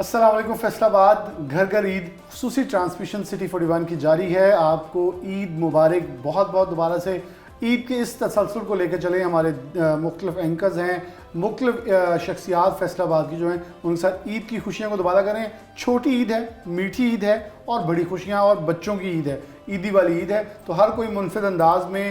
अस्सलाम वालेकुम। फैसलाबाद घर घर ईद खुसूसी ट्रांसमिशन सिटी 41 की जारी है। आपको ईद मुबारक। बहुत बहुत दोबारा से ईद के इस तसलसल को लेकर चले। हमारे मुख्तलिफ एंकर्स हैं, मुख्तलिफ शख्सियात फैसलाबाद की जो हैं उनके साथ ईद की खुशियों को दोबारा करें। छोटी ईद है, मीठी ईद है और बड़ी खुशियाँ और बच्चों की ईद है, ईदी वाली ईद है। तो हर कोई मुनफिद अंदाज में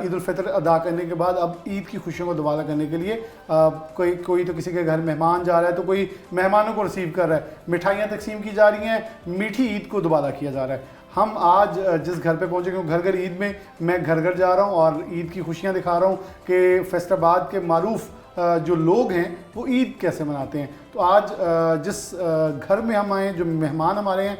ईद उल फितर अदा करने के बाद अब ईद की खुशियों को दोबारा करने के लिए कोई तो किसी के घर मेहमान जा रहा है, तो कोई मेहमानों को रिसीव कर रहा है, मिठाइयाँ तकसीम की जा रही हैं, मीठी ईद को दोबारा किया जा रहा है। हम आज जिस घर पे पहुँचे, क्योंकि घर घर ईद में मैं घर घर जा रहा हूँ और ईद की खुशियाँ दिखा रहा हूँ कि फैसलाबाद के मारूफ जो लोग हैं वो ईद कैसे मनाते हैं। तो आज जिस घर में हम आए, जो मेहमान हमारे हैं,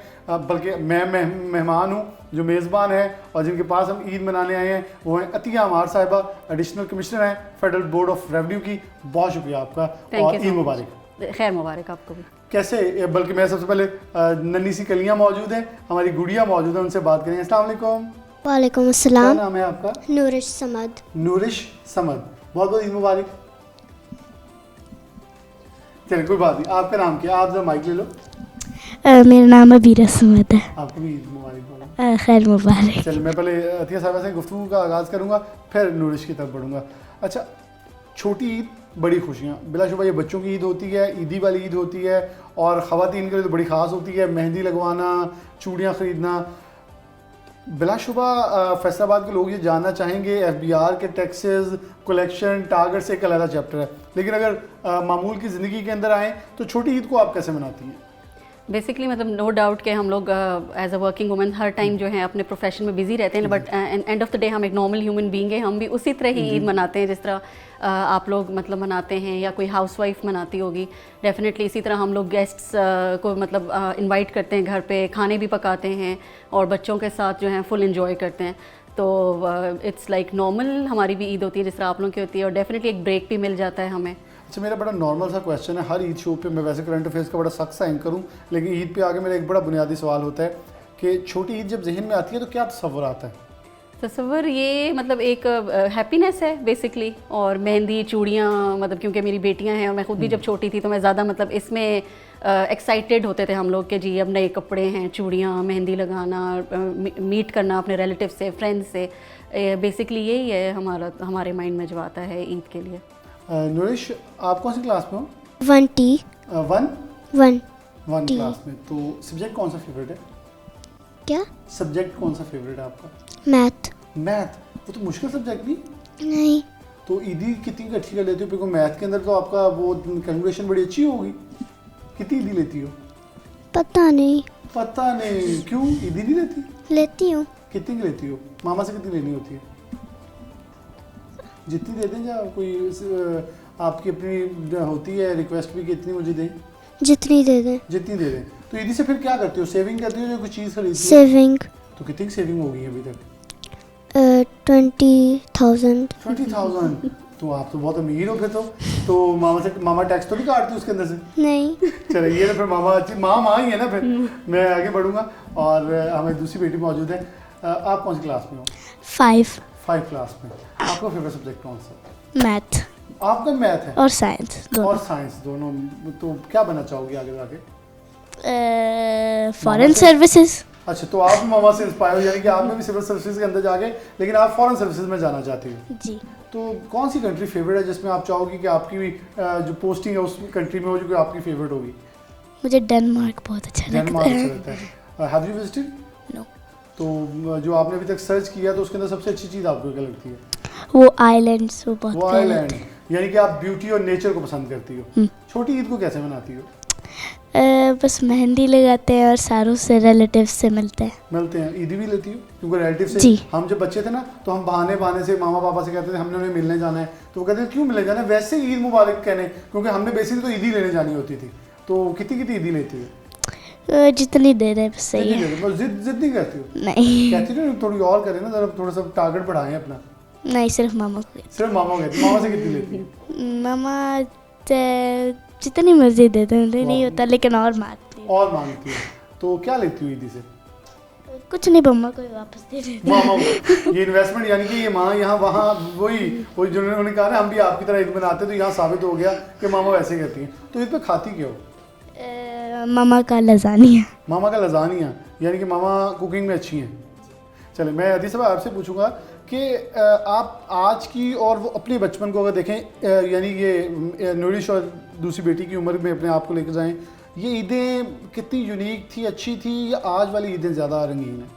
बल्कि मैं मेहमान हूँ जो मेज़बान है और जिनके पास हम ईद मनाने आए हैं, वो हैं अतिया अमार साहिबा, एडिशनल कमिश्नर हैं फेडरल बोर्ड ऑफ रेवेन्यू की। बहुत शुक्रिया आपका और ईद मुबारक। खैर मुबारक आपको भी। कैसे, बल्कि मैं सबसे पहले नन्ही सी कलियाँ मौजूद हैं, हमारी गुड़िया मौजूद है, उनसे बात करेंगे। अस्सलाम वालेकुम। वालेकुम अस्सलाम। क्या नाम है आपका? नूरिश समद। नूरिश समद, बहुत बहुत ईद मुबारक। चलिए कोई बात नहीं, आपका नाम क्या? आप जरा माइक ले लो। मेरा नाम अबीरा समद है। आपको भी ईद मुबारक। खैर मुबारक। चलिए मैं पहले अतिया साहिबा से गुफ्तगू का आगाज़ करूँगा, फिर नूरिश की तरफ बढ़ूँगा। अच्छा, छोटी ईद, बड़ी खुशियाँ, बिलाशुबा ये बच्चों की ईद होती है, ईदी वाली ईद होती है और ख़वातीन के लिए तो बड़ी ख़ास होती है। मेहंदी लगवाना, चूड़ियाँ ख़रीदना। बिलाशुबा फैसलाबाद के लोग ये जानना चाहेंगे, FBR के टैक्सेस कलेक्शन टारगेट से एक अलग चैप्टर है, लेकिन अगर मामूल की ज़िंदगी के अंदर आएँ तो छोटी ईद को आप कैसे मनाती हैं? बेसिकली मतलब नो डाउट कि हम लोग एज अ वर्किंग वुमन हर टाइम जो है अपने प्रोफेशन में बिजी रहते हैं, but end of the day हम एक नॉर्मल ह्यूमन बीइंग है। हम भी उसी तरह ही ईद मनाते हैं जिस तरह आप लोग मतलब मनाते हैं या कोई हाउसवाइफ मनाती होगी। डेफिनेटली इसी तरह हम लोग गेस्ट्स को मतलब इनवाइट करते हैं, घर पे खाने भी पकाते हैं और बच्चों के साथ जो है फुल एंजॉय करते हैं। तो इट्स लाइक नॉर्मल हमारी भी ईद होती है जिस तरह आप लोगों की होती है, और डेफिनेटली एक ब्रेक भी मिल जाता है हमें। अच्छा, मेरा बड़ा नॉर्मल सा क्वेश्चन है। हर ईद शो पे मैं वैसे करंट अफेयर्स का बड़ा सख्त सा एंकर हूँ, लेकिन ईद पे आगे मेरा एक बड़ा बुनियादी सवाल होता है कि छोटी ईद जब जहन में आती है तो क्या तसव्वुर आता है? तस्वर ये मतलब एक हैप्पीनेस है बेसिकली, और मेहंदी चूड़ियाँ, मतलब क्योंकि मेरी बेटियाँ हैं और मैं खुद भी जब छोटी थी तो मैं ज़्यादा मतलब इसमें एक्साइटेड होते थे हम लोग कि जी अब नए कपड़े हैं, चूड़ियाँ, मेहंदी लगाना, मीट करना अपने रिलेटिव से, फ्रेंड्स से। बेसिकली यही है हमारे माइंड में जो आता है ईद के लिए। नूरिश, आप कौन सी क्लास में हो? 1T। 1 क्लास में। तो सब्जेक्ट कौन सा फेवरेट है? क्या सब्जेक्ट कौन सा फेवरेट है आपका? मैथ। मैथ? वो तो मुश्किल सब्जेक्ट नहीं। तो ईदी कितनी अच्छी कर लेती हो? क्योंकि मैथ के अंदर तो आपका वो कैलकुलेशन बड़ी अच्छी होगी। कितनी ईदी लेती हो? पता नहीं। क्यों ईदी नहीं लेती? लेती हूँ। कितनी की लेती हो? मामा से कितनी लेनी होती है? जितनी दे दें, या कोई आपकी अपनी होती है रिक्वेस्ट भी कि इतनी मुझे दें? जितनी दे दें। जितनी दे दें। तो ईदी से फिर क्या करती हो? सेविंग करती हो या कोई चीज़ खरीदती हो? सेविंग। तो कितनी सेविंग हो गई अभी तक? 20,000। 20,000? तो आप तो बहुत अमीर हो फिर तो मामा टैक्स तो नहीं काटती उसके अंदर से? नहीं। चलिए ये ना, फिर मामा ही है ना। फिर मैं आगे बढ़ूंगा और हमारी दूसरी बेटी मौजूद है। आप कौन सी क्लास में हो? 5 क्लास में। आपका फेवरेट सब्जेक्ट कौन सा? मैथ आपका मैथ है और साइंस दोनों। तो क्या बनना चाहोगी आगे जाके? Foreign services. अच्छा, तो आप मामा से इंस्पायर हो, यानी कि आपने भी सिविल सर्विसेज के अंदर जाके, लेकिन आप फॉरेन सर्विसेज में जाना चाहती हो। जी। तो कौन सी कंट्री फेवरेट है जिसमें आप चाहोगी कि आपकी भी जो पोस्टिंग है उस कंट्री में हो जो कि आपकी फेवरेट होगी? मुझे डेनमार्क बहुत अच्छा लगता है। डेनमार्क अच्छा लगता है। Have you visited? नो। तो जो आपने अभी तक सर्च किया तो उसके अंदर सबसे अच्छी चीज़ आपको क्या लगती है? वो आइलैंड्स, वो बहुत वो प्यारे आइलैंड, यानी कि आप ब्यूटी और नेचर को पसंद करती हो। छोटी ईद को कैसे मनाती हो? बस मेहंदी लगाते हैं और सारों से रिलेटिव से मिलते हैं। ईदी भी लेती हो? क्योंकि रिलेटिव से जी। हम जब बच्चे थे ना तो हम बहाने से मामा पापा से कहते थे हमने उन्हें मिलने जाना है, तो वो कहते हैं क्यों मिलने जाना है? वैसे ईद मुबारक कहने, क्योंकि हमने बेसिकली तो ईदी लेने जानी होती थी। तो कितनी ईदी लेती है? जितनी दे रहे बस सही है। जिद नहीं करती हो? नहीं। कहती हो थोड़ी और करें ना, जरा थोड़ा सा टारगेट बढ़ाएं अपना। नहीं, सिर्फ मामा को। सिर्फ मामा कहती? मामा से कितनी लेती है? मामा जितनी मर्जी दे दें, नहीं होता, लेकिन और मांगती है। तो क्या लेती हो ईदी से? कुछ नहीं, मम्मा को वापस दे देते। मामा को ये इन्वेस्टमेंट, यानी कि ये माँ यहाँ वहाँ वही जो उन्होंने कहा ना हम भी आपकी तरह ईद मनाते, तो यहाँ साबित हो गया कि मामा वैसे कहती हैं। तो ईद पे खाती क्यों? मामा का लजानिया। मामा का लजानिया, यानी कि मामा कुकिंग में अच्छी हैं। चले, मैं अदी साहब आपसे पूछूंगा कि आप आज की और वो अपने बचपन को अगर देखें, यानी ये नूरिश और दूसरी बेटी की उम्र में अपने आप को लेकर जाएं, ये ईदें कितनी यूनिक थी, अच्छी थी, या आज वाली ईदें ज़्यादा रंगीन हैं?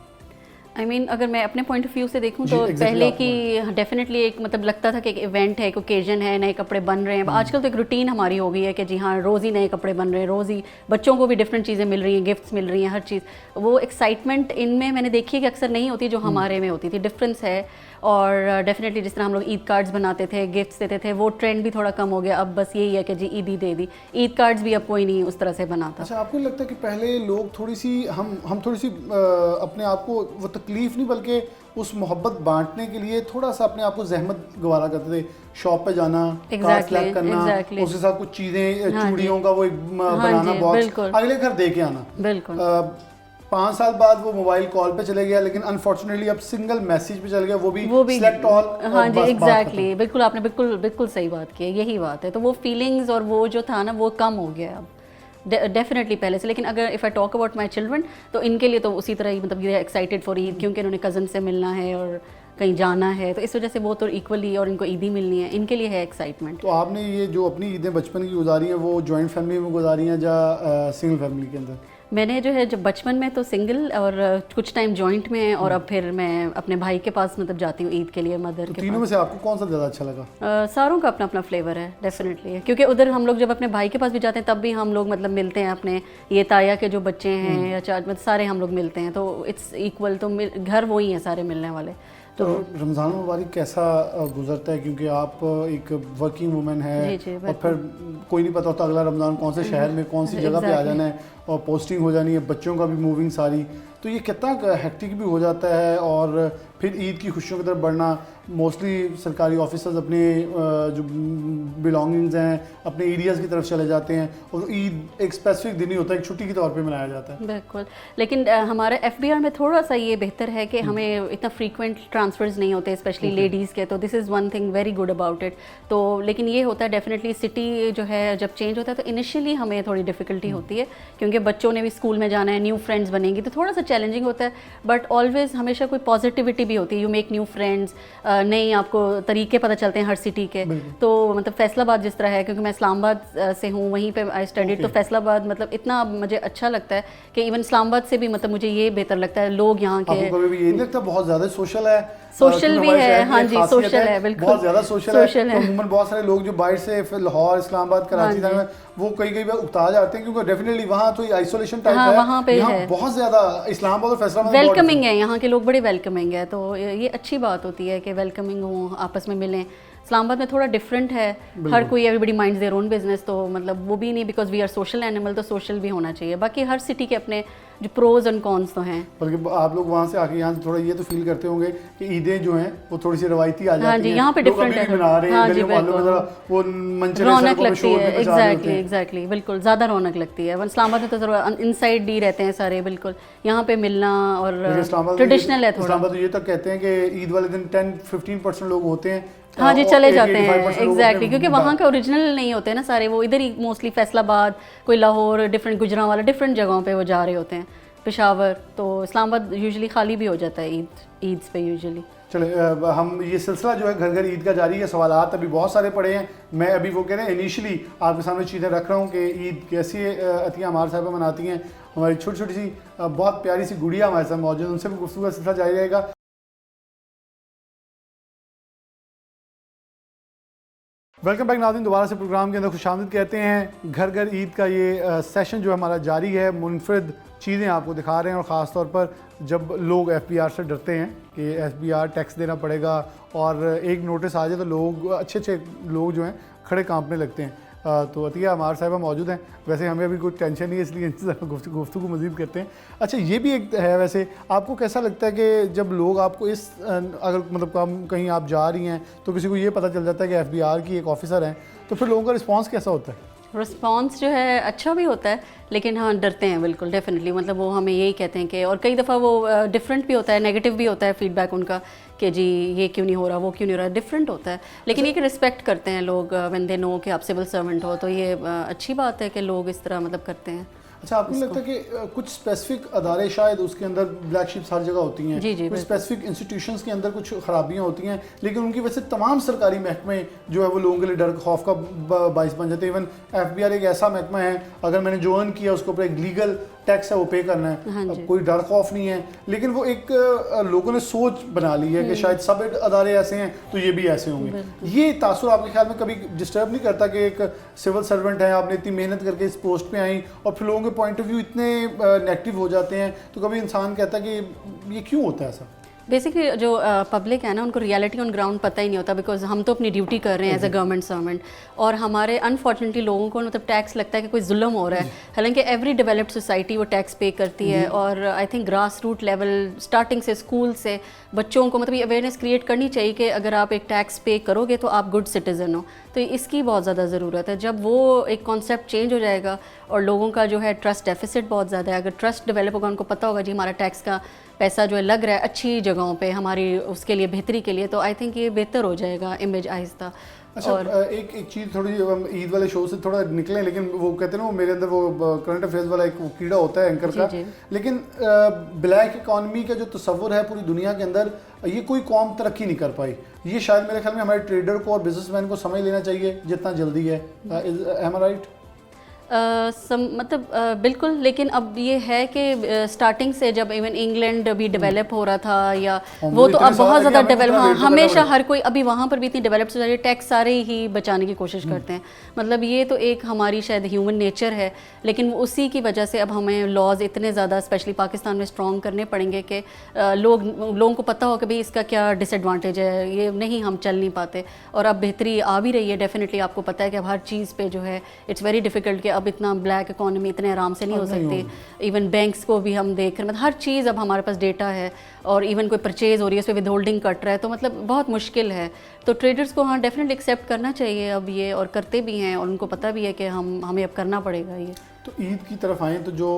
आई मीन अगर मैं अपने पॉइंट ऑफ व्यू से देखूं जी, तो exactly पहले आपको की डेफिनेटली एक मतलब लगता था कि एक इवेंट है, एक ओकेजन है, नए कपड़े बन रहे हैं। आजकल तो एक रूटीन हमारी हो गई है कि जी हाँ, रोज़ ही नए कपड़े बन रहे हैं, रोज़ ही बच्चों को भी डिफरेंट चीज़ें मिल रही हैं, गिफ्ट्स मिल रही हैं, हर चीज़। वो एक्साइटमेंट इनमें मैंने देखी है कि अक्सर नहीं होती जो हमारे में होती थी। डिफरेंस है। और डेफिनेटली जिस तरह हम लोग ईद कार्ड्स बनाते थे, गिफ्ट्स देते थे, वो ट्रेंड भी थोड़ा कम हो गया। अब बस यही है कि जी ईद ही दे दी। ईद कार्ड्स भी अब कोई नहीं उस तरह से बनाता। अच्छा, आपको नहीं लगता कि पहले लोग थोड़ी सी हम थोड़ी सी अपने आप को वो तकलीफ नहीं बल्कि उस मोहब्बत बांटने के लिए थोड़ा सा अपने आप को जहमत गवारा करते थे, शॉप पे जाना, कार्ड सेलेक्ट करना, उसके साथ कुछ चीज़ें, चूड़ियों का वो एक बनाना बॉक्स, अगले घर दे के आना। बिल्कुल 5 साल बाद वो मोबाइल कॉल पे चले गया, लेकिन अनफॉर्चुनेटली अब सिंगल मैसेज पे चल गया, वो भी सिलेक्ट ऑल। हाँ जी, एग्जैक्टली, बिल्कुल आपने बिल्कुल सही बात की है, यही बात है। तो वो फीलिंग्स और वो जो था ना, वो कम हो गया अब डेफिनेटली पहले से। लेकिन अगर if I talk about my children, तो इनके लिए तो उसी तरह ही, मतलब ये एक्साइटेड फॉर ईद, क्योंकि इन्होंने कज़न से मिलना है और कहीं जाना है, तो इस वजह से वो तो इक्वली, और इनको ईदी मिलनी है, इनके लिए है एक्साइटमेंट। तो आपने ये जो अपनी ईदें बचपन की गुजारी हैं, वो जॉइंट फैमिली में गुजारी हैं या सिंगल फैमिली के अंदर? मैंने जो है जब बचपन में तो सिंगल, और कुछ टाइम जॉइंट में, और अब फिर मैं अपने भाई के पास मतलब जाती हूँ ईद के लिए, मदर तो के तीनों में से आपको कौन सा ज़्यादा अच्छा लगा? सारों का अपना अपना फ्लेवर है डेफिनेटली, क्योंकि उधर हम लोग जब अपने भाई के पास भी जाते हैं तब भी हम लोग मतलब मिलते हैं अपने ये ताया के जो बच्चे हैं या चार, मतलब सारे हम लोग मिलते हैं, तो इट्स इक्वल। तो घर वही है सारे मिलने वाले। तो रमज़ान मुबारक कैसा गुजरता है, क्योंकि आप एक वर्किंग वुमेन है, और फिर कोई नहीं पता होता अगला रमज़ान कौन से शहर में कौन सी जगह पे आ जाना है, और पोस्टिंग हो जानी है, बच्चों का भी मूविंग सारी, तो ये कितना हेक्टिक भी हो जाता है। और फिर ईद की खुशियों की तरफ बढ़ना, मोस्टली सरकारी ऑफिसर्स अपने जो बिलोंगिंग्स हैं अपने एरियाज़ की तरफ चले जाते हैं, और ईद एक स्पेसिफिक दिन ही होता है, एक छुट्टी के तौर पे मनाया जाता है। बिल्कुल, लेकिन हमारे एफबीआर में थोड़ा सा ये बेहतर है कि हमें इतना फ्रीक्वेंट ट्रांसफ़र्स नहीं होते, स्पेशली लेडीज़ के, तो this is one thing very good about it. तो लेकिन ये होता है डेफिनेटली, सिटी जो है जब चेंज होता है तो इनिशियली हमें थोड़ी डिफ़िकल्टी होती है, क्योंकि बच्चों ने भी स्कूल में जाना है, न्यू फ्रेंड्स बनेंगी, तो थोड़ा सा चैलेंजिंग होता है। बट ऑलवेज़ हमेशा कोई पॉजिटिविटी भी होती है, यू मेक न्यू फ्रेंड्स, नई आपको तरीके पता चलते हैं हर सिटी के। तो मतलब फैसलाबाद जिस तरह है, क्योंकि मैं इस्लामाबाद से हूँ, वहीं पे आई स्टडीड, तो फैसलाबाद मतलब इतना मुझे अच्छा लगता है कि इवन इस्लामाबाद से भी मतलब मुझे ये बेहतर लगता है लोग यहाँ के। आपको कभी भी ये नहीं लगता बहुत ज़्यादा सोशल है? सोशल भी है, हाँ जी, सोशल है, बिल्कुल बहुत ज़्यादा सोशल है। अमूमन बहुत सारे लोग जो बाहर से फिर लाहौर, इस्लामाबाद, कराची में वो कई बार उकता जाते हैं, क्योंकि डेफिनेटली वहाँ तो आइसोलेशन टाइप है, वहाँ पे है बहुत ज़्यादा। इस्लामाबाद और फैसलाबाद वेलकमिंग है, यहाँ के लोग बड़े वेलकमिंग है, तो ये अच्छी बात होती है कि वेलकमिंग हो, आपस में मिलें। इस्लामाबाद में थोड़ा डिफरेंट है, हर कोई everybody minds their own business, तो मतलब वो भी नहीं, because we are social animal, तो सोशल भी होना चाहिए। बाकी हर सिटी के अपने जो प्रोज एंड कॉन्स तो हैं। बल्कि आप लोग वहाँ से आके यहाँ से थोड़ा ये तो फील करते होंगे कि ईदें जो हैं वो थोड़ी सी रवायती आ जाती हैं। हाँ जी, यहाँ पे डिफरेंट है, बना रहे हैं, हाँ जी, वो रौनक लगती है, एग्जैक्टली, बिल्कुल ज़्यादा रौनक लगती है। इस्लामाबाद में तो ज़रूर इनसाइड ही रहते हैं सारे, बिल्कुल यहाँ पे मिलना और ट्रेडिशनल है थोड़ा। इस्लामाबाद तो ये तक कहते हैं कि ईद वाले दिन 10-15% लोग होते हैं, हाँ जी, चले जाते हैं, एग्जैक्टली, क्योंकि वहाँ का ओरिजिनल नहीं होते हैं ना सारे, वो इधर ही मोस्टली फैसलाबाद, कोई लाहौर, डिफरेंट गुजरांवाला, डिफरेंट जगहों पे वो जा रहे होते हैं, पेशावर। तो इस्लामाबाद यूजुअली खाली भी हो जाता है ईद पे यूजुअली। चले, हम ये सिलसिला जो है घर घर ईद का जारी है। सवालात अभी बहुत सारे पड़े हैं, मैं अभी वो कह रहे हैं इनिशियली आपके सामने चीज़ें रख रहा हूँ कि ईद कैसी अतिया अमार साहबा मनाती हैं। हमारी छोटी छोटी सी बहुत प्यारी सी गुड़िया हमारे साथ मौजूद, उनसे भी गुफ्तगू का सिलसिला जारी रहेगा। वेलकम बैक नाज़रीन, दोबारा से प्रोग्राम के अंदर खुशामदीद कहते हैं। घर घर ईद का ये सेशन जो है हमारा जारी है, मुनफरद चीज़ें आपको दिखा रहे हैं, और ख़ास तौर पर जब लोग FBR से डरते हैं कि FBR टैक्स देना पड़ेगा और एक नोटिस आ जाए तो लोग अच्छे लोग जो हैं खड़े कांपने लगते हैं। तो अतिया अमार साहिबा मौजूद हैं। वैसे हमें अभी कोई टेंशन नहीं है, इसलिए गुफ्तगू मज़ीद करते हैं। अच्छा, ये भी एक है, वैसे आपको कैसा लगता है कि जब लोग आपको इस अगर मतलब कहीं आप जा रही हैं तो किसी को ये पता चल जाता है कि FBR की एक ऑफिसर हैं, तो फिर लोगों का रिस्पॉन्स कैसा होता है? रिस्पॉन्स जो है अच्छा भी होता है, लेकिन हाँ डरते हैं बिल्कुल, डेफिनेटली। मतलब वो हमें यही कहते हैं कि, और कई दफ़ा वो डिफरेंट भी होता है, नेगेटिव भी होता है फीडबैक उनका कि जी ये क्यों नहीं हो रहा, वो क्यों नहीं हो रहा, डिफरेंट होता है। लेकिन ये कि रिस्पेक्ट करते हैं लोग व्हेन दे नो कि आप सिविल सर्वेंट हो, तो ये अच्छी बात है कि लोग इस तरह मतलब करते हैं। अच्छा, आपको नहीं लगता कि कुछ स्पेसिफिक अदारे शायद उसके अंदर ब्लैक शिप्स हर जगह होती हैं, जी, जी, कुछ स्पेसिफिक इंस्टीट्यूशंस के अंदर कुछ खराबियां होती हैं, लेकिन उनकी वजह से तमाम सरकारी महकमे जो है वो लोगों के लिए डर खौफ का बाइस बन जाते हैं। इवन FBI एक ऐसा महकमा है, अगर मैंने जो अर्न किया उसके ऊपर एक लीगल टैक्स है वो पे करना है, हाँ जी। अब कोई डर खौफ नहीं है, लेकिन वो एक लोगों ने सोच बना ली है कि शायद सब अदारे ऐसे हैं तो ये भी ऐसे होंगे। ये तासुर आपके ख्याल में कभी डिस्टर्ब नहीं करता कि एक सिविल सर्वेंट है, आपने इतनी मेहनत करके इस पोस्ट पे आई और फिर लोगों के पॉइंट ऑफ व्यू इतने नेगेटिव हो जाते हैं, तो कभी इंसान कहता है कि ये क्यों होता है ऐसा? बेसिकली जो पब्लिक है ना, उनको रियलिटी ऑन ग्राउंड पता ही नहीं होता, बिकॉज हम तो अपनी ड्यूटी कर रहे हैं एज अ गवर्नमेंट सर्वेंट, और हमारे अनफॉर्चुनेटली लोगों को मतलब टैक्स लगता है कि कोई जुल्म हो रहा है, हालांकि एवरी डेवलप्ड सोसाइटी वो टैक्स पे करती है। और I think grass root level starting से स्कूल से बच्चों को मतलब ये अवेयरनेस क्रिएट करनी चाहिए कि अगर आप एक टैक्स पे करोगे तो आप गुड सिटीज़न हो। तो इसकी बहुत ज़्यादा ज़रूरत है। जब वो एक कॉन्सेप्ट चेंज हो जाएगा और लोगों का जो है ट्रस्ट डेफिसिट बहुत ज़्यादा है, अगर ट्रस्ट डेवलप होगा, उनको पता होगा जी हमारा टैक्स का पैसा जो है लग रहा है अच्छी जगहों पे हमारी उसके लिए बेहतरी के लिए, तो आई थिंक ये बेहतर हो जाएगा इमेज आहिस्ता। अच्छा, और एक चीज़ थोड़ी ईद वाले शो से थोड़ा निकले, लेकिन वो कहते हैं ना, वो मेरे अंदर वो करंट अफेयर्स वाला एक कीड़ा होता है एंकर का, लेकिन ब्लैक इकॉनमी का जो तस्वुर है पूरी दुनिया के अंदर, ये कोई कौम तरक्की नहीं कर पाई। ये शायद मेरे ख्याल में हमारे ट्रेडर को और बिजनेसमैन को समझ लेना चाहिए जितना जल्दी है। एम आई राइट? मतलब बिल्कुल, लेकिन अब ये है कि स्टार्टिंग से जब इवन इंग्लैंड भी डेवलप हो रहा था या वो तो अब बहुत ज़्यादा डेवलप, हाँ हमेशा हर कोई अभी वहाँ पर भी इतनी डेवलप सोसाइटी, टैक्स सारे ही बचाने की कोशिश करते हैं। मतलब ये तो एक हमारी शायद ह्यूमन नेचर है, लेकिन उसी की वजह से अब हमें लॉज इतने ज़्यादा स्पेशली पाकिस्तान में स्ट्रॉन्ग करने पड़ेंगे कि लोगों को पता हो कि भाई इसका क्या डिसएडवांटेज है, ये नहीं हम चल नहीं पाते। और अब बेहतरी आ भी रही है डेफिनेटली। आपको पता है कि अब हर चीज़ पे जो है इट्स वेरी डिफिकल्ट कि अब इतना ब्लैक इकोनॉमी इतने आराम से नहीं हो सकती। इवन बैंक्स को भी हम देख रहे हैं, मतलब हर चीज़ अब हमारे पास डेटा है, और इवन कोई परचेज हो रही है उस पर विद होल्डिंग कट रहा है, तो मतलब बहुत मुश्किल है। तो ट्रेडर्स को हाँ डेफिनेटली एक्सेप्ट करना चाहिए अब ये, और करते भी हैं, और उनको पता भी है कि हमें अब करना पड़ेगा ये। तो ईद की तरफ आएँ तो जो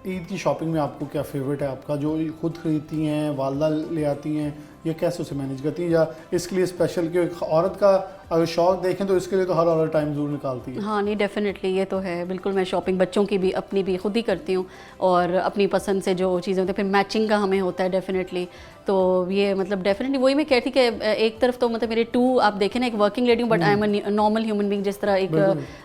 ईद की शॉपिंग में आपको क्या फेवरेट है आपका, जो खुद खरीदती हैं, वालदा ले आती हैं, ये कैसे उसे मैनेज करती हैं, या इसके लिए स्पेशल कि औरत का अगर शौक देखें तो इसके लिए तो हर औरत टाइम ज़रूर निकालती है? हाँ नहीं डेफिनेटली ये तो है, बिल्कुल। मैं शॉपिंग बच्चों की भी अपनी भी खुद ही करती हूँ, और अपनी पसंद से जो चीज़ें होती हैं, फिर मैचिंग का हमें होता है डेफिनेटली। तो ये मतलब डेफिनेटली वही मैं कहती कि एक तरफ तो मतलब मेरे आप देखें ना, एक वर्किंग लेडी हूँ but I am a normal human being. जिस तरह एक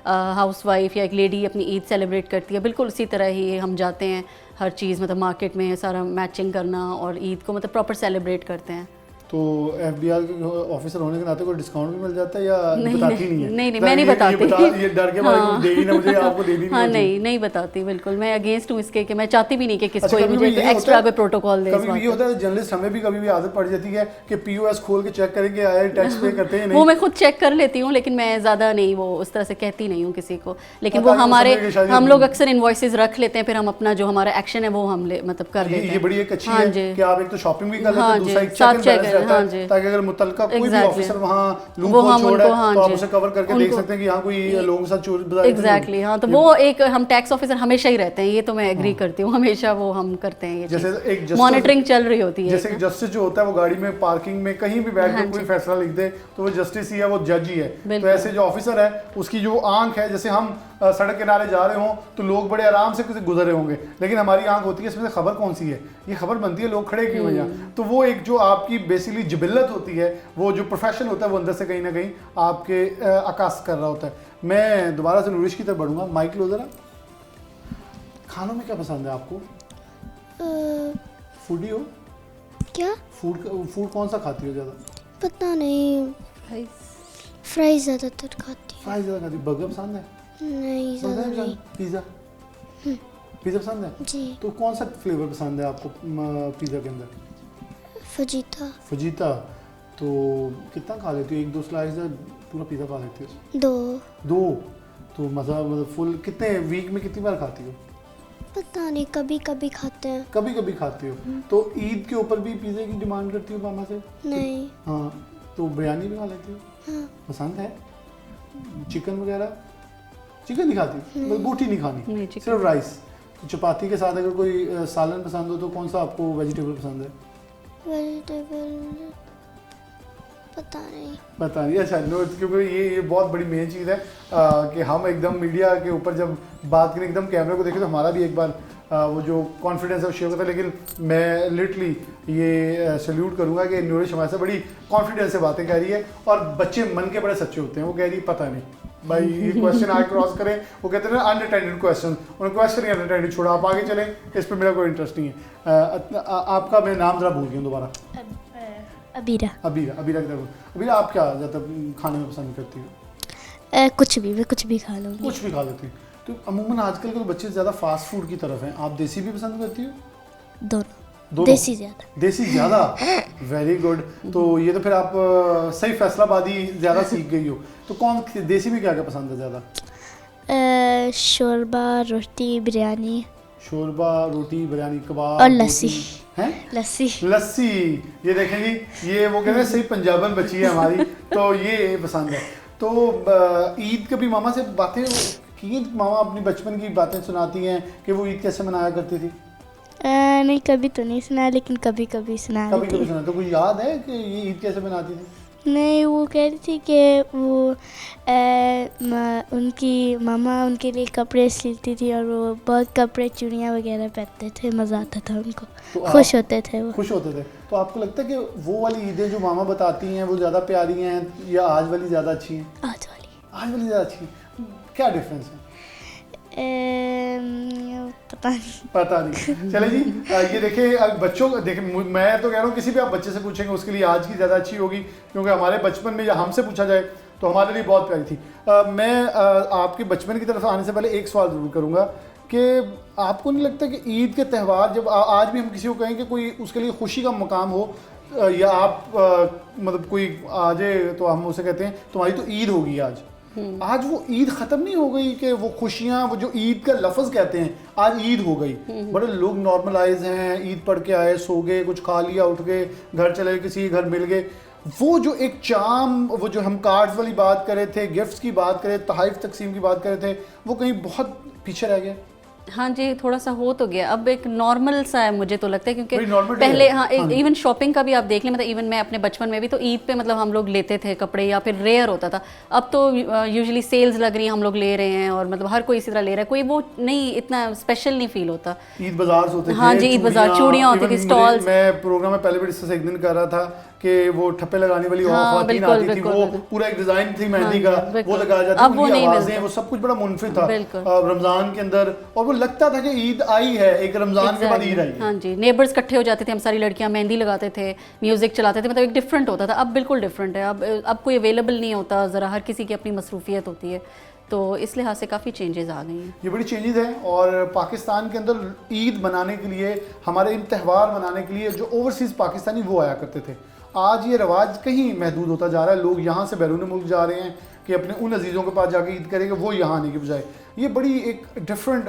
हाउस वाइफ या एक लेडी अपनी ईद सेलिब्रेट करती है, बिल्कुल उसी तरह ही हम जाते हैं हर चीज़, मतलब मार्केट में सारा मैचिंग करना और ईद को मतलब प्रॉपर सेलिब्रेट करते हैं। तो FBI के ऑफिसर होने के नाते कोई डिस्काउंट भी मिल जाता है या नहीं, बताती नहीं है? नहीं मैं नहीं बताती। ये डर के बारे में देगी ना मुझे, आपको देनी नहीं। हाँ नहीं बताती, बिल्कुल मैं अगेंस्ट हूँ इसके, कि मैं चाहती भी नहीं कि किसको मुझे एक्स्ट्रा कोई प्रोटोकॉल दे। कभी ये होता है जर्नलिस्ट, हमें भी कभी भी आदत पड़ जाती है कि POS खोल के चेक करेंगे आया टैक्स पे करते हैं, नहीं वो मैं खुद चेक कर लेती हूँ, लेकिन मैं ज़्यादा नहीं वो उस तरह से कहती नहीं हूँ किसी को। लेकिन वो हमारे हम लोग अक्सर इनवॉइसेस रख लेते हैं, फिर हम अपना जो हमारा एक्शन है वो हम मतलब कर लेते हैं। ये बड़ी एक अच्छी है कि आप एक तो शॉपिंग भी कर लेते हैं, दूसरा एक चेक रहता है, ताकि अगर मुतलका कोई भी ऑफिसर वहाँ लूप होल छोड़ा है तो आप उसे कवर करके देख सकते हैं कि यहाँ कोई लोगों के साथ चोरी। एग्जैक्टली, हाँ तो वो एक हम टैक्स ऑफिसर हमेशा ही रहते हैं, ये तो मैं एग्री करती हूँ, हमेशा वो हम करते हैं। ये जैसे एक मॉनिटरिंग चल रही होती है। जैसे जस्टिस जो होता है वो गाड़ी में पार्किंग में कहीं भी बैठ कर कोई फैसला लिख दे तो वो जस्टिस ही है, वो जज ही है। तो ऐसे जो ऑफिसर है उसकी जो आंख है, जैसे हम सड़क किनारे जा रहे हों तो लोग बड़े आराम से गुजर रहे होंगे, लेकिन हमारी आंख होती है इसमें से खबर कौन सी है, ये खबर बनती है लोग खड़े क्यों हैं यहाँ। तो वो एक जो आपकी बेसिकली जिबिल्लत होती है, वो जो प्रोफेशन होता है वो अंदर से कहीं ना कहीं आपके अकास कर रहा होता है। मैं दोबारा से नूरिश की तरफ बढ़ूंगा, माइक लो जरा। खानों में क्या पसंद है आपको? फूडी हो क्या? फूड कौन सा खाती हो ज़्यादा? पता नहीं, फ्राइज ज़्यादातर खाती हूँ। फ्राइज ज़्यादा खाती? बर्गर पसंद है? नहीं ज़्यादा नहीं। पिज़्ज़ा पसंद है जी। तो कौन सा फ्लेवर पसंद है आपको पिज़्ज़ा के अंदर? फजीता। तो कितना खा लेती हो? 1-2 स्लाइस पूरा पिज़्ज़ा खा लेती हो? 2 तो मतलब फुल कितने वीक में कितनी बार खाती हो? पता नहीं, कभी कभी खाते हैं। कभी खाती हो। तो ईद के ऊपर भी पिज़्ज़े की डिमांड करती हो मामा से? नहीं। हाँ तो बिरयानी भी खा लेती हो? हाँ। पसंद है? चिकन वगैरह? चिकन नहीं खाती, मतलब बोटी नहीं खानी, सिर्फ राइस। तो चपाती के साथ अगर कोई सालन पसंद हो तो कौन सा आपको वेजिटेबल पसंद है? वेजिटेबल पता नहीं। पता नहीं। अच्छा नोट्स, क्योंकि ये बहुत बड़ी मेन चीज़ है कि हम एकदम मीडिया के ऊपर जब बात करें एकदम कैमरे को देखें तो हमारा भी एक बार वो जो कॉन्फिडेंस है वो शेयर होता है। लेकिन मैं लिटरली ये सल्यूट करूंगा कि नूरिश हमारे से बड़ी कॉन्फिडेंस से बातें कह रही है और बच्चे मन के बड़े सच्चे होते हैं। वो कह रही है पता नहीं भाई ये क्वेश्चन आगे क्रॉस करें, वो कहते हैं ना अनअटेंडेड क्वेश्चन, उन्हें क्वेश्चन ही अनअटेंडेड छोड़ा, आप आगे चलें, इस पर मेरा कोई इंटरेस्ट नहीं है। आपका मैं नाम ज़रा भूल गया दोबारा। अबीरा। अबीरा, अबीरा की तरफ। अबीरा आप क्या ज़्यादा खाने में पसंद करती हो? कुछ भी, मैं कुछ भी खा लूँगी। कुछ भी खा लेती हूँ। तो अमूमन आजकल के बच्चे ज़्यादा फास्ट फूड की तरफ हैं, आप देसी भी पसंद करती हो? दोनों। देसी ज़्यादा। देसी ज़्यादा, वेरी गुड। तो ये तो फिर आप सही फैसलाबादी ज़्यादा सीख गई हो। तो कौन देसी में क्या क्या पसंद है ज़्यादा? शोरबा, रोटी, बिरयानी। शोरबा, रोटी, बिरयानी, कबाब और लस्सी। हैं? लस्सी। लस्सी, ये देखेंगे ये वो कहते हैं सही पंजाबन बच्ची है हमारी, तो ये पसंद है। तो ईद कभी मामा से बातें की? मामा अपनी बचपन की बातें सुनाती हैं कि वो ईद कैसे मनाया करती थी? नहीं, कभी तो नहीं सुना, लेकिन कभी कभी सुना कभी कभी सुना। तो कोई याद है कि ये ईद कैसे मनाती थी? नहीं, वो कह रही थी कि वो उनकी मामा उनके लिए कपड़े सिलती थी और वो बहुत कपड़े चूड़ियाँ वगैरह पहनते थे, मज़ा आता था उनको। तो खुश होते थे वो। खुश होते थे। तो आपको लगता है कि वो वाली ईदें जो मामा बताती हैं वो ज़्यादा प्यारी हैं या आज वाली ज़्यादा अच्छी हैं? आज वाली। आज वाली ज़्यादा अच्छी है। क्या डिफरेंस है? पता नहीं। पता नहीं। चले जी, ये देखें अब बच्चों को देखें, मैं तो कह रहा हूँ किसी भी आप बच्चे से पूछेंगे उसके लिए आज की ज़्यादा अच्छी होगी, क्योंकि हमारे बचपन में या हमसे पूछा जाए तो हमारे लिए बहुत प्यारी थी। मैं आपके बचपन की तरफ आने से पहले एक सवाल ज़रूर करूँगा कि आपको नहीं लगता कि ईद के त्यौहार जब आज भी हम किसी को कहें कि कोई उसके लिए खुशी का मकाम हो या आप मतलब कोई आ जाए तो हम उसे कहते हैं तुम्हारी तो ईद होगी आज वो ईद ख़त्म नहीं हो गई कि वो खुशियाँ, वो जो ईद का लफ्ज़ कहते हैं आज ईद हो गई। बड़े लोग नॉर्मलाइज हैं, ईद पढ़ के आए, सो गए, कुछ खा लिया, उठ गए, घर चले, किसी घर मिल गए। वो जो एक चाम, वो जो हम कार्ड्स वाली बात कर रहे थे, गिफ्ट्स की बात कर रहे थे, तोहफ़े तकसीम की बात कर रहे थे, वो कहीं बहुत पीछे रह गया। हाँ जी, थोड़ा सा हो तो गया, अब एक नॉर्मल सा है मुझे तो लगता है, क्योंकि normal पहले है। हाँ इवन शॉपिंग का भी आप देख लें, मतलब इवन मैं अपने बचपन में भी तो ईद पे मतलब हम लोग लेते थे कपड़े या फिर रेयर होता था। अब तो यूजुअली सेल्स लग रही है, हम लोग ले रहे हैं और मतलब हर कोई इसी तरह ले रहा है, कोई वो नहीं इतना स्पेशल नहीं फील होता। ईद बाजार होते थे। हाँ जी, ईद बाजार, चूड़ियाँ होती थी, स्टॉल्स। मैं प्रोग्राम में पहले भी डिस्कस एक दिन कर रहा था कि वो ठप्पे लगाने वाली ख़वातीन आती थी, वो पूरा एक डिज़ाइन थी मेहंदी का, वो लगाया जाता था, उनकी आवाज़ें, वो सब कुछ बड़ा मुनफिद था रमज़ान के अंदर, और वो लगता था कि ईद आई है, एक रमज़ान के बाद ईद आई है। हाँ जी, नेबर्स इकट्ठे हो जाते थे, हम सारी लड़कियाँ मेहंदी लगाते थे, म्यूज़िक चलाते थे, मतलब एक डिफरेंट होता था। अब बिल्कुल डिफरेंट है, अब कोई अवेलेबल नहीं होता, ज़रा हर किसी की अपनी मसरूफियत होती है, तो इस लिहाज से काफ़ी चेंजेस आ गई हैं। ये बड़ी चेंजेस हैं। और पाकिस्तान के अंदर ईद मनाने के लिए, हमारे इन त्यौहार मनाने के लिए जो ओवरसीज़ पाकिस्तानी वो आया करते थे, आज ये रवाज कहीं महदूद होता जा रहा है। लोग यहाँ से बैरून मुल्क जा रहे हैं कि अपने उन अजीज़ों के पास जाके ईद करेंगे, वो यहाँ आने के बजाय। ये बड़ी एक डिफरेंट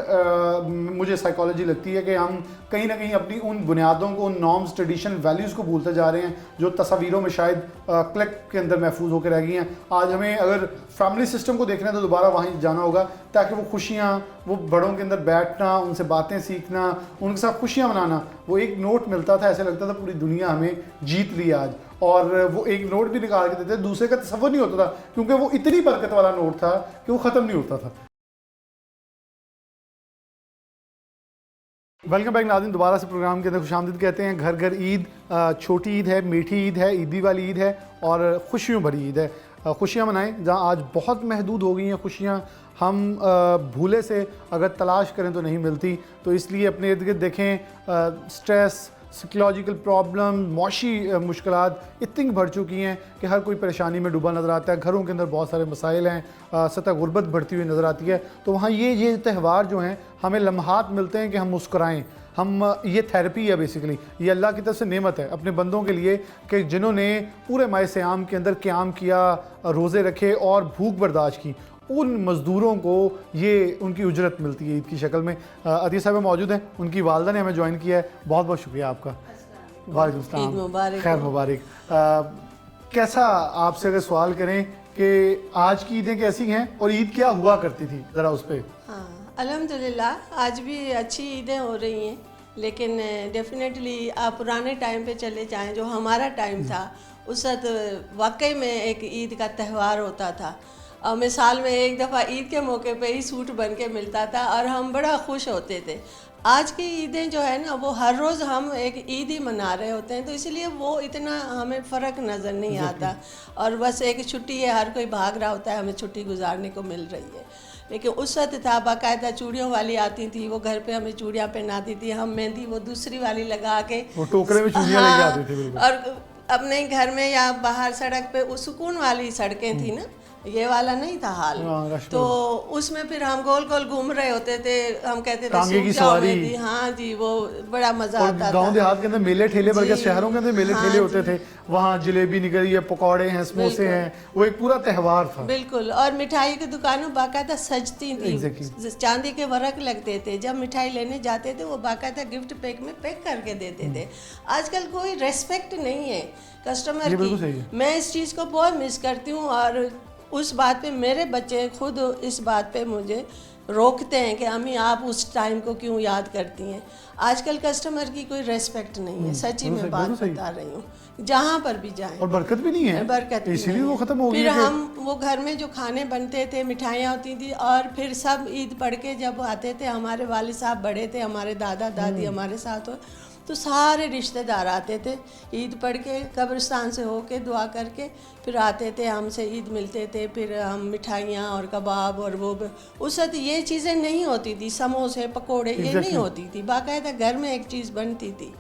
मुझे साइकोलॉजी लगती है कि हम कहीं ना कहीं अपनी उन बुनियादों को, उन नॉर्म्स, ट्रेडिशन, वैल्यूज़ को भूलते जा रहे हैं जो तस्वीरों में शायद क्लिक के अंदर महफूज होकर रह गई हैं। आज हमें अगर फैमिली सिस्टम को देखना है तो दोबारा वहीं जाना होगा, ताकि वो खुशियाँ, वो बड़ों के अंदर बैठना, उनसे बातें सीखना, उनके साथ खुशियाँ मनाना, वो एक नोट मिलता था, ऐसे लगता था पूरी दुनिया हमें जीत ली आज। और वो एक नोट भी निकाल के देते, दूसरे का तसव्वुर नहीं होता था, क्योंकि वो इतनी बरकत वाला नोट था कि वो ख़त्म नहीं होता था। वेलकम बैक नाज़रीन, दोबारा से प्रोग्राम के अंदर खुशामदीद कहते हैं। घर घर ईद, छोटी ईद है, मीठी ईद है, ईदी वाली ईद है और खुशियों भरी ईद है। खुशियाँ मनाएं, जहाँ आज बहुत महदूद हो गई हैं खुशियाँ, हम भूले से अगर तलाश करें तो नहीं मिलती। तो इसलिए अपने इर्द गिर्द देखें, स्ट्रेस, साइकोलॉजिकल प्रॉब्लम, मौशी मुश्किलात इतनी बढ़ चुकी हैं कि हर कोई परेशानी में डूबा नज़र आता है। घरों के अंदर बहुत सारे मसाइल हैं, सतह गुर्बत बढ़ती हुई नज़र आती है। तो वहाँ ये त्यौहार जो हैं, हमें लम्हात मिलते हैं कि हम मुस्कुराएं। हम ये थेरेपी है बेसिकली, ये अल्लाह की तरफ से नेमत है अपने बंदों के लिए कि जिन्होंने पूरे माह सियाम के अंदर क़याम किया, रोज़े रखे और भूख बर्दाश्त की, उन मज़दूरों को ये उनकी उजरत मिलती है ईद की शक्ल में। अतीया साहब मौजूद हैं, उनकी वालदा ने हमें ज्वाइन किया है, बहुत बहुत शुक्रिया आपका। वालेकुम सलाम, खैर मुबारक। कैसा, आपसे अगर सवाल करें कि आज की ईदें कैसी हैं और ईद क्या हुआ करती थी, ज़रा उस पर। हाँ, अल्हम्दुलिल्लाह आज भी अच्छी ईदें हो रही हैं, लेकिन डेफिनेटली आप पुराने टाइम पे चले जाएं, जो हमारा टाइम था उस वक्त वाकई में एक ईद का त्यौहार होता था और मैं साल में एक दफ़ा ईद के मौके पे ही सूट बन के मिलता था और हम बड़ा खुश होते थे। आज की ईदें जो है ना वो हर रोज़ हम एक ईद ही मना रहे होते हैं, तो इसलिए वो इतना हमें फ़र्क नज़र नहीं आता और बस एक छुट्टी है, हर कोई भाग रहा होता है, हमें छुट्टी गुजारने को मिल रही है। लेकिन उस वक्त था बाकायदा चूड़ियों वाली आती थी, वो घर पे हमें चूड़ियाँ पहनाती थी, हम मेहंदी वो दूसरी वाली लगा के वो टोकरे में चूड़ियाँ लेके आते थे बिल्कुल। और अपने घर में या बाहर सड़क पे उस सुकून वाली सड़कें थी ना, ये वाला नहीं था हाल। तो उसमें फिर हम गोल गोल घूम रहे होते थे, हम कहते थे टांगे की सवारी। हाँ जी, वो बड़ा मजा आता था। गांव देहात के अंदर मेले ठेले, बल्कि शहरों के अंदर मेले ठेले होते थे, वहाँ जलेबी निकली है, पकौड़े हैं, समोसे हैं, वो एक पूरा त्यौहार था। बिल्कुल। और मिठाई की दुकानों बाकायदा सजती थी, चांदी के वर्क लगते थे, जब मिठाई लेने जाते थे वो बाकायदा गिफ्ट पैक में पैक करके देते थे। आजकल कोई रेस्पेक्ट नहीं है कस्टमर की, मैं इस चीज़ को बहुत मिस करती हूँ। और उस बात पे मेरे बच्चे खुद इस बात पे मुझे रोकते हैं कि अम्मी आप उस टाइम को क्यों याद करती हैं। आजकल कस्टमर की कोई रेस्पेक्ट नहीं है, सच्ची में बात बता रही हूँ, जहाँ पर भी जाएं। और बरकत भी नहीं है, बरकत इसीलिए वो खत्म हो गई। फिर हम वो घर में जो खाने बनते थे, मिठाइयाँ होती थी, और फिर सब ईद पढ़ के जब आते थे, हमारे वालिद साहब बड़े थे, हमारे दादा दादी हमारे साथ हो, तो सारे रिश्तेदार आते थे ईद पढ़ के, कब्रिस्तान से होके दुआ करके फिर आते थे, हमसे ईद मिलते थे। फिर हम मिठाइयाँ और कबाब और वो उस वक्त ये चीज़ें नहीं होती थी, समोसे पकोड़े ये नहीं होती थी, बाकायदा घर में एक चीज़ बनती थी।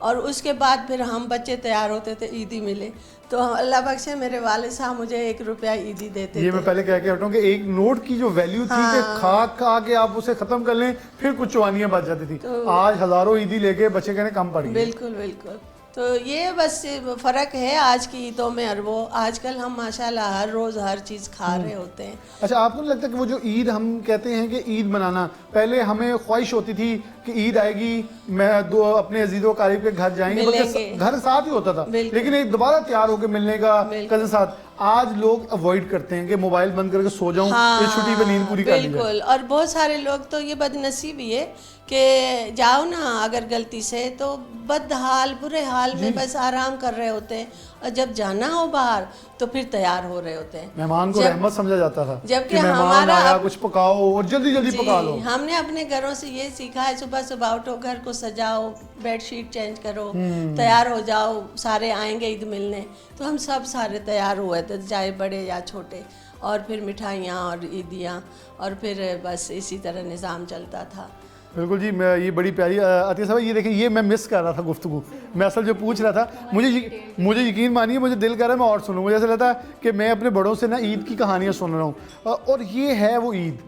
और उसके बाद फिर हम बच्चे तैयार होते थे, ईदी मिले तो अल्लाह बख्शे मेरे वालिद साहब मुझे 1 रुपया ईदी देते थे। ये मैं पहले कह के हटाऊं कि एक नोट की जो वैल्यू थी कि खा के आप उसे खत्म कर लें, फिर कुछ चवानियाँ बच जाती थी। तो आज हजारों ईदी लेके बच्चे कहने कम पड़ गई। बिल्कुल बिल्कुल। तो ये बस फ़र्क है आज की ईदों में और वो। आजकल हम माशाल्लाह हर रोज़ हर चीज़ खा रहे होते हैं। अच्छा, आपको नहीं लगता कि वो जो ईद हम कहते हैं कि ईद मनाना, पहले हमें ख्वाहिश होती थी कि ईद आएगी, मैं अपने अजीज़ों कारीब के घर जाएंगे, बल्कि घर साथ ही होता था, लेकिन एक दोबारा तैयार होकर मिलने का कज़न साथ। आज लोग अवॉइड करते हैं कि मोबाइल बंद करके सो जाऊं, हाँ, इस छुट्टी पे नींद पूरी कर ली। बिल्कुल। और बहुत सारे लोग तो ये बदनसीबी है कि जाओ ना अगर गलती से तो बदहाल बुरे हाल में बस आराम कर रहे होते हैं, और जब जाना हो बाहर तो फिर तैयार हो रहे होते हैं। मेहमान को रहमत समझा जाता था, जबकि मेहमान आया कुछ पकाओ और जल्दी जल्दी पका लो। हमने अपने घरों से ये सीखा है, सुबह सुबह उठो, घर को सजाओ, बेडशीट चेंज करो, तैयार हो जाओ, सारे आएंगे ईद मिलने। तो हम सब सारे तैयार हुए थे, चाहे बड़े या छोटे, और फिर मिठाइयाँ और ईदियाँ, और फिर बस इसी तरह निज़ाम चलता था। बिल्कुल जी, मैं ये बड़ी प्यारी अतिया साहब, ये देखिए, ये मैं मिस कर रहा था गुफ्तगू। मैं असल जो पूछ रहा था, मुझे यकीन मानिए, मुझे दिल कर रहा है मैं और सुनूँ। मुझे ऐसा लगता है कि मैं अपने बड़ों से ना ईद की कहानियाँ सुन रहा हूँ। और ये है वो ईद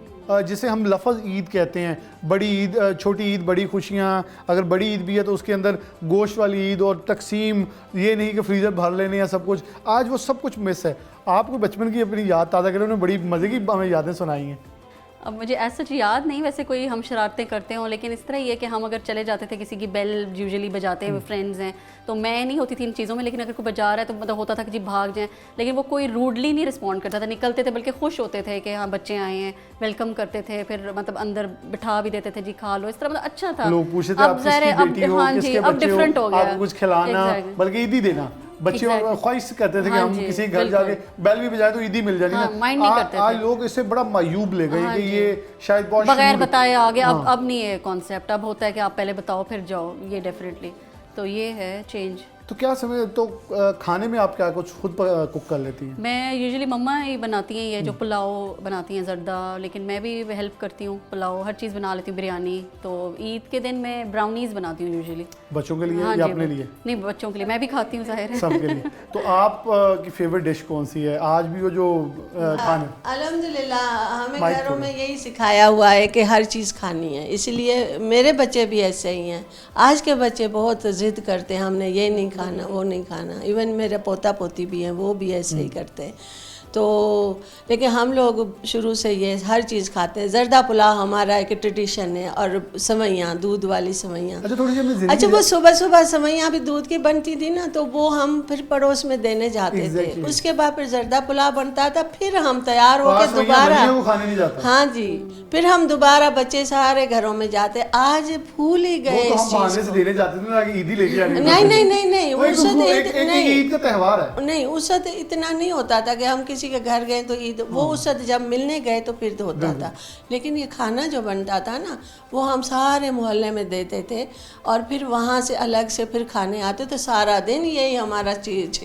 जिसे हम लफ्ज़ ईद कहते हैं। बड़ी ईद, छोटी ईद, बड़ी खुशियाँ। अगर बड़ी ईद भी है तो उसके अंदर गोश्त वाली ईद और तकसीम, ये नहीं कि फ्रीज़र भर लेने या सब कुछ। आज वो सब कुछ मिस है। आपको बचपन की अपनी याद ताज़ा करें, उन्होंने बड़ी मज़े की हमें यादें सुनाई हैं। अब मुझे ऐसा याद नहीं, वैसे कोई हम शरारतें करते हों, लेकिन इस तरह ही है कि हम अगर चले जाते थे, किसी की बेल यूजुअली बजाते हैं, फ्रेंड्स हैं, तो मैं नहीं होती थी इन चीज़ों में, लेकिन अगर कोई बजा रहा है तो मतलब होता था कि जी भाग जाएं, लेकिन वो कोई रूडली नहीं रिस्पॉन्ड करता था, निकलते थे, बल्कि खुश होते थे कि हाँ बच्चे आए हैं, वेलकम करते थे, फिर मतलब अंदर बिठा भी देते थे, जी खा लो, इस तरह मतलब अच्छा था। लोग पूछते थे आप किसकी बेटी हो, किसके बच्चे हो, अब डिफरेंट हो गया, आपको कुछ खिलाना, बल्कि ईद ही देना। बच्चे ख्वाहिश करते थे कि हम किसी घर जाके बेल भी बजाए तो ईदी मिल जाएगी ना। माइंड नहीं करते थे। आज लोग इससे बड़ा मायूब ले गए कि ये शायद बहुत बगैर बताए आगे। अब नहीं है कॉन्सेप्ट, अब होता है कि आप पहले बताओ फिर जाओ, ये डेफिनेटली। तो ये है चेंज। तो क्या समय तो खाने में आप क्या कुछ खुद कुक कर लेती हैं? मैं यूजुअली मम्मा ही बनाती हैं, ये जो पुलाव बनाती हैं ज़र्दा, लेकिन मैं भी हेल्प करती हूँ। पुलाव हर चीज़ बना लेती हूँ, बिरयानी। तो ईद के दिन मैं ब्राउनीज़ बनाती हूँ यूजुअली। बच्चों के लिए या अपने लिए? नहीं, बच्चों के लिए, मैं भी खाती हूँ, ज़ाहिर है। सबके लिए। तो आप की फेवरेट डिश कौन सी है आज भी, वो जो खाने? अल्हम्दुलिल्लाह हमें घरों में यही सिखाया हुआ है कि हर चीज़ खानी है, इसलिए मेरे बच्चे भी ऐसे ही हैं। आज के बच्चे बहुत ज़िद करते हैं, हमने ये नहीं खाना, वो नहीं खाना। इवन मेरे पोता पोती भी हैं, वो भी ऐसे ही करते हैं। तो लेकिन हम लोग शुरू से ये हर चीज़ खाते हैं। जर्दा पुलाव हमारा एक ट्रेडिशन है, और सवैयाँ, दूध वाली सवैयाँ। अच्छा, थोड़ी सी हमें ज़िंदगी अच्छा, वो सुबह सुबह सवैयाँ भी दूध की बनती थी ना, तो वो हम फिर पड़ोस में देने जाते थे। उसके बाद फिर जर्दा पुलाव बनता था, फिर हम तैयार होकर दोबारा, वो खाने नहीं जाता। हाँ जी, फिर हम दोबारा बच्चे सारे घरों में जाते। आज भूल ही गए वो तो इस हम चीज़ बहाने से को। देने जाते थे ना कि ईद ही लेके आनी है। नहीं नहीं नहीं नहीं, वो एक उस वक्त ईद का त्यौहार है। नहीं, उस वक्त इतना नहीं होता था कि हम किसी के घर गए तो ईद, वो उस वक्त जब मिलने गए तो फिर तो होता था। लेकिन ये खाना जो बनता था ना, वो हम सारे मोहल्ले में देते थे, और फिर वहाँ से अलग से फिर खाने आते, तो सारा दिन यही हमारा चीज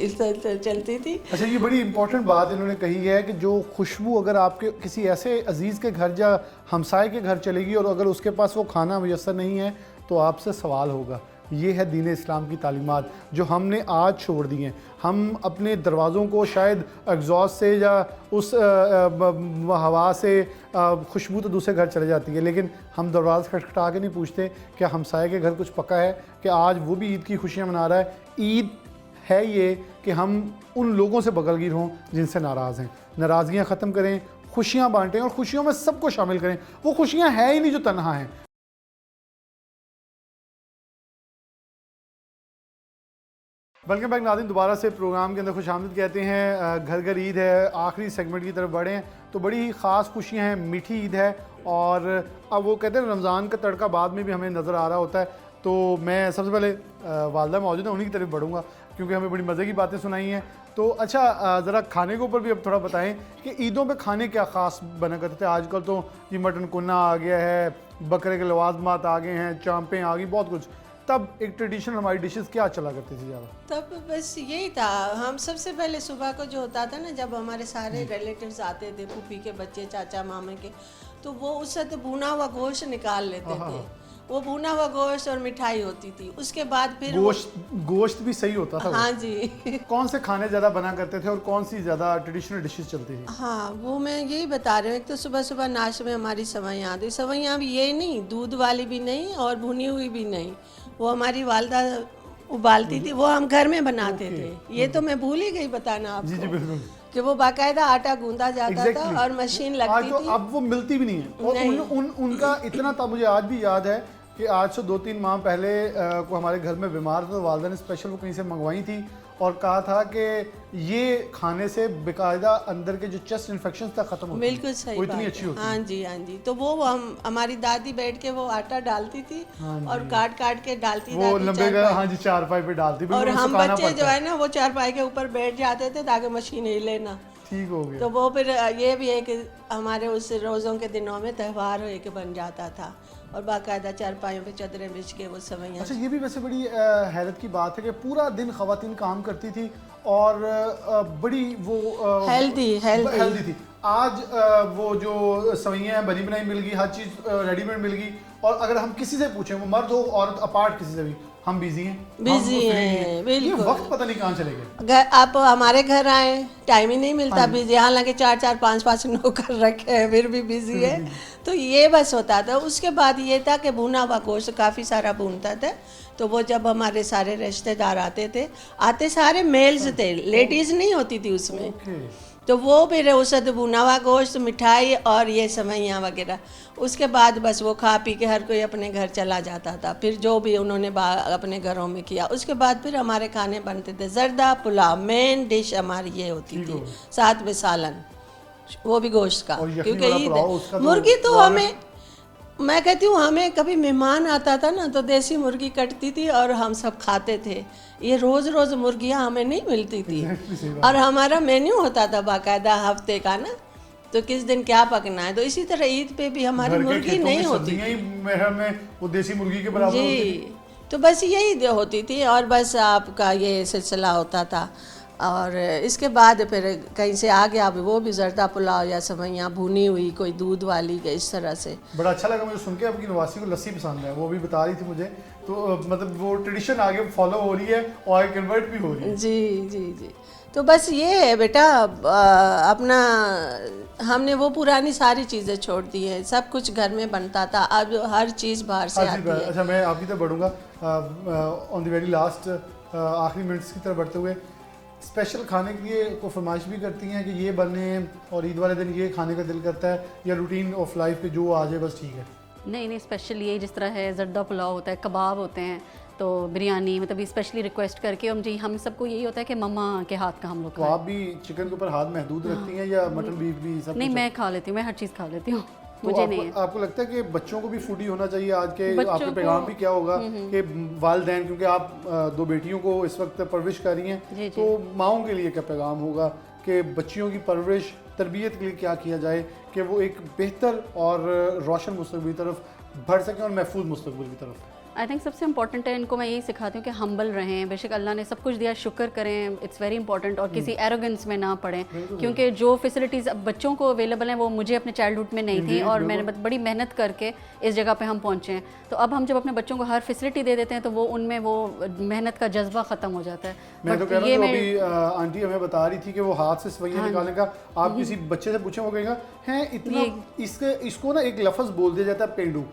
चलती थी। अच्छा, ये बड़ी इंपॉर्टेंट बात इन्होंने कही है कि जो खुशबू अगर आपके किसी ऐसे अजीज़ के घर या हमसाये के घर चलेगी और अगर उसके पास वो खाना मुयस्सर नहीं है तो आपसे सवाल होगा। ये है दीन इस्लाम की तालीमात जो हमने आज छोड़ दी हैं। हम अपने दरवाज़ों को शायद एग्जॉस्ट से या उस हवा से खुशबू तो दूसरे घर चले जाती है, लेकिन हम दरवाज़ा खटखटा के नहीं पूछते क्या हमसाये के घर कुछ पका है, कि आज वो भी ईद की खुशियाँ मना रहा है। ईद है ये कि हम उन लोगों से बगलगीर हों जिनसे नाराज़ हैं, नाराज़गियाँ ख़त्म करें, खुशियाँ बांटें और खुशियों में सबको शामिल करें। वो खुशियाँ हैं ही नहीं जो तन्हा हैं। वेलकम बैक नाज़रीन, दोबारा से प्रोग्राम के अंदर खुशामदीद कहते हैं। घर घर ईद है, आखिरी सेगमेंट की तरफ बढ़े हैं तो बड़ी ही ख़ास खुशियाँ हैं। मीठी ईद है और अब वो कहते हैं रमज़ान का तड़का बाद में भी हमें नज़र आ रहा होता है। तो मैं सबसे पहले वालदा मौजूद है, उन्हीं की तरफ बढ़ूँगा क्योंकि हमें बड़ी मज़े की बातें सुनाई हैं। तो अच्छा, ज़रा खाने के ऊपर भी अब थोड़ा बताएं कि ईदों पे खाने क्या ख़ास बना करते थे। आजकल तो ये मटन कुन्ना आ गया है, बकरे के लवाजमात आ गए हैं, चांपें आ गई, बहुत कुछ। तब एक ट्रेडिशनल हमारी डिशेस क्या चला करती थी ज़्यादा? तब बस यही था, हम सबसे पहले सुबह को जो होता था ना, जब हमारे सारे रिलेटिव्स आते थे, फूफी के बच्चे, चाचा मामे के, तो वो उस वक्त भुना हुआ गोश्त निकाल लेते थे। वो भुना हुआ गोश्त और मिठाई होती थी। उसके बाद फिर गोश्त भी सही होता था। हाँ जी। कौन से खाने ज़्यादा बना करते थे और कौन सी ज़्यादा ट्रेडिशनल डिशेस चलती थी? हाँ, वो मैं यही बता रही हूँ। एक तो सुबह सुबह नाश्ते में हमारी सवैयाँ आती। सवैयाँ भी ये नहीं, दूध वाली भी नहीं और भुनी हुई भी नहीं, वो हमारी वालदा उबालती थी, वो हम घर में बनाते थे। ये तो मैं भूल ही गई बताना आपको। जी जी बिल्कुल। कि वो बाकायदा आटा गूंदा जाता था और मशीन लगती तो थी। अब वो मिलती भी नहीं है। और उनका इतना था, मुझे आज भी याद है कि आज से 2-3 माह पहले को हमारे घर में बीमार था तो वालदा ने स्पेशल वो कहीं से मंगवाई थी और कहा था कि ये खाने से बेकायदा अंदर के जो चेस्ट इन्फेक्शन था खत्म होते हैं। बिल्कुल सही, वो इतनी अच्छी होती है। हाँ जी, हाँ जी। तो वो हमारी दादी बैठ के वो आटा डालती थी और काट काट के डालती वो लंबे, हाँ जी, चारपाई पे डालती। और हम बच्चे जो है ना, वो चारपाई के ऊपर बैठ जाते थे ताकि मशीन हिले ना। ठीक हो गया। तो वो फिर ये भी एक हमारे उस रोज़ों के दिनों में त्यौहार एक बन जाता था और बाकायदा चारपाइयों पे चादरें बिछ के वो सवैयाँ। अच्छा, ये भी वैसे बड़ी हैरत की बात है कि पूरा दिन ख़वातीन काम करती थी और बड़ी वो हेल्दी थी। आज वो जो सवैयाँ बनी बनाई मिल गई, हर चीज़ रेडीमेड मिल गई, और अगर हम किसी से पूछें, वो मर्द हो औरत अपार्ट, किसी से भी, हम बिजी हैं, बिल्कुल। ये वक्त पता नहीं कहाँ चले गए। आप हमारे घर आए, टाइम ही नहीं मिलता, बिजी। हालांकि 4-4, 5-5 नौकर रखे हैं, फिर भी बिजी है। तो ये बस होता था। उसके बाद ये था कि भुना हुआ गोश्त काफ़ी सारा भूनता था। तो वो जब हमारे सारे रिश्तेदार आते सारे मेल्स थे, लेडीज़ नहीं होती थी उसमें। तो वो फिर उस भुना हुआ गोश्त, मिठाई और ये सवैयाँ वगैरह। उसके बाद बस वो खा पी के हर कोई अपने घर चला जाता था। फिर जो भी उन्होंने अपने घरों में किया, उसके बाद फिर हमारे खाने बनते थे। जर्दा पुलाव मेन डिश हमारी ये होती थी, साथ में सालन, वो भी गोश्त का, क्योंकि ईद मुर्गी तो हमें, मैं कहती हूँ, हमें कभी मेहमान आता था ना तो देसी मुर्गी कटती थी और हम सब खाते थे। ये रोज़ रोज़ मुर्गियाँ हमें नहीं मिलती थी। और हमारा मेन्यू होता था बाकायदा हफ्ते का ना, तो किस दिन क्या पकना है। तो इसी तरह ईद पे भी हमारी मुर्गी नहीं होती में वो देसी मुर्गी के बराबर जी। तो बस यही होती थी और बस आपका ये सिलसिला होता था। और इसके बाद फिर कहीं से आ गया, वो भी जर्दा पुलाव या सवैयाँ भुनी हुई, कोई दूध वाली, इस तरह से। बड़ा अच्छा लगा मुझे सुन के। आपकी नवासी को लस्सी पसंद है, वो भी बता रही थी मुझे। तो मतलब वो ट्रेडिशन आगे फॉलो हो रही है और कन्वर्ट भी हो रही है। जी जी जी। तो बस ये है बेटा, अपना हमने वो पुरानी सारी चीज़ें छोड़ दी हैं। सब कुछ घर में बनता था, अब हर चीज़ बाहर से आती है। अच्छा, मैं आपकी तरफ बढ़ूँगा ऑन द वेरी लास्ट, आखिरी मिनट्स की तरफ बढ़ते हुए। स्पेशल खाने के लिए को फरमाइश भी करती हैं कि ये बने और ईद वाले दिन ये खाने का दिल करता है, या रूटीन ऑफ लाइफ पे जो आ जाए बस ठीक है? नहीं नहीं, स्पेशल ये जिस तरह है जर्दा पुलाव होता है, कबाब होते हैं, तो बिरयानी मतलब स्पेशली रिक्वेस्ट करके हम सबको यही होता है कि मम्मा के हाथ का हम लोग तो खाएं। आप भी चिकन के ऊपर हाथ महदूद रखती हैं या मटन बीफ भी सब नहीं, कुछ? मैं खा लेती हूँ, मैं हर चीज़ खा लेती हूँ, तो मुझे नहीं है। आपको लगता है कि बच्चों को भी फूडी होना चाहिए आज के? बच्चों आपके को- पैगाम भी क्या होगा कि वालिदैन, क्योंकि आप दो बेटियों को इस वक्त परवरिश कर रही जी, हैं, जी। तो माओं के लिए क्या पैगाम होगा कि बच्चियों की परवरिश तरबियत के लिए क्या किया जाए कि वो एक बेहतर और रोशन मुस्तकबिल की तरफ बढ़ सकें और महफूज मुस्तकबिल की तरफ? आई थिंक सबसे इंपॉर्टेंट है, इनको मैं यही सिखाती हूँ कि हम्बल रहें, बेशक अल्लाह ने सब कुछ दिया, शुक्र करें, इट्स वेरी इंपॉर्टेंट, और किसी एरोगेंस में ना पड़ें, क्योंकि जो फैसिलिटीज़ अब बच्चों को अवेलेबल हैं वो मुझे अपने चाइल्डहुड में नहीं थी, और मैंने बड़ी मेहनत करके इस जगह पे हम पहुँचे हैं। तो अब हम जब अपने बच्चों को हर फैसिलिटी दे देते हैं तो वो उनमें वो मेहनत का जज्बा ख़त्म हो जाता है। मैं तो But कह रहा ये हूँ मैं- अभी आंटी हमें बता रही थी कि वो हाथ से सवैयाँ निकालने का, आप किसी बच्चे से पूछें वो कहेगा है इतना, इसको ना एक लफ्ज़ बोल दिया जाता है पेंडू।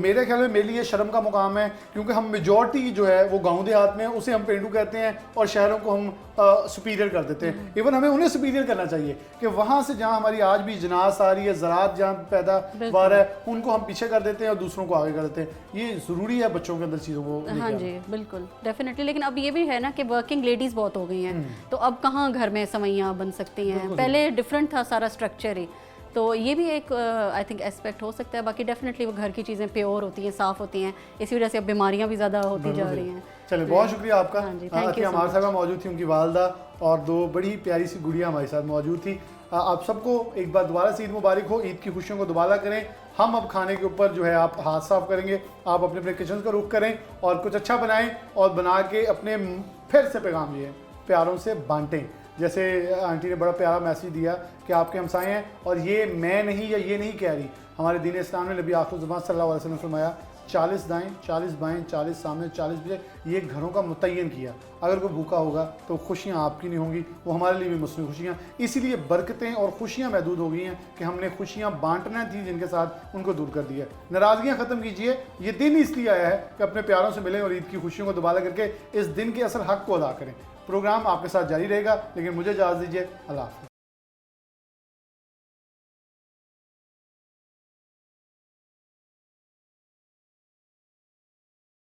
मेरे ख्याल में मेरे लिए शर्म का मुकाम है, क्योंकि हम मेजॉरिटी जो है वो गांव देहात में उसे हम पेंडू कहते हैं और शहरों को हम सुपीरियर कर देते हैं। इवन हमें उन्हें सुपीरियर करना चाहिए कि वहाँ से जहाँ हमारी आज भी जनास आ रही है, ज़राअत जहाँ पैदावार है, उनको हम पीछे कर देते हैं और दूसरों को आगे कर देते हैं। ये ज़रूरी है बच्चों के अंदर चीज़ों को लेके हाँ आना। जी, बिल्कुल डेफिनेटली। लेकिन अब ये भी है ना कि वर्किंग लेडीज़ बहुत हो गई हैं, तो अब कहाँ घर में सवैयाँ बन सकती हैं, पहले डिफरेंट था सारा स्ट्रक्चर ही। तो ये भी एक आई थिंक एस्पेक्ट हो सकता है। बाकी डेफिनेटली वो घर की चीज़ें प्योर होती हैं, साफ़ होती हैं, इसी वजह से अब बीमारियाँ भी ज़्यादा होती जा रही हैं। चलिए, बहुत शुक्रिया आपका। हाँ जी, thank you so हमारे much। साथ मौजूद थी उनकी वालदा और दो बड़ी प्यारी सी गुड़िया हमारे साथ मौजूद थी। आप सबको एक बार दोबारा से ईद मुबारक हो, ईद की खुशियों को दोबारा करें। हम अब खाने के ऊपर जो है आप हाथ साफ करेंगे, आप अपने अपने किचन का रुख करें और कुछ अच्छा बनाएं और बना के अपने फिर से पैगाम ये प्यारों से बांटें। जैसे आंटी ने बड़ा प्यारा मैसेज दिया कि आपके हमसाए हैं, और ये मैं नहीं या ये नहीं कह रही, हमारे दीन इस्लाम ने नबी आखिर ज़ुबान सल्लल्लाहु अलैहि वसल्लम ने फरमाया 40 दाएं 40 बाएं 40 सामने 40 पीछे, ये घरों का मुतय्यन किया। अगर कोई भूखा होगा तो खुशियाँ आपकी नहीं होंगी, वो हमारे लिए भी मसनूई खुशियाँ। इसीलिए बरकतें और खुशियाँ महदूद हो गई हैं कि हमने खुशियाँ बांटना थी जिनके साथ, उनको दूर कर दिया। नाराज़गियाँ ख़त्म कीजिए। ये दिन इसलिए आया है कि अपने प्यारों से मिलें और ईद की खुशियों को दोबारा करके इस दिन के असल हक़ को अदा करें। प्रोग्राम आपके साथ जारी रहेगा, लेकिन मुझे इजाज़त दीजिए। अल्लाह हाफ़िज़।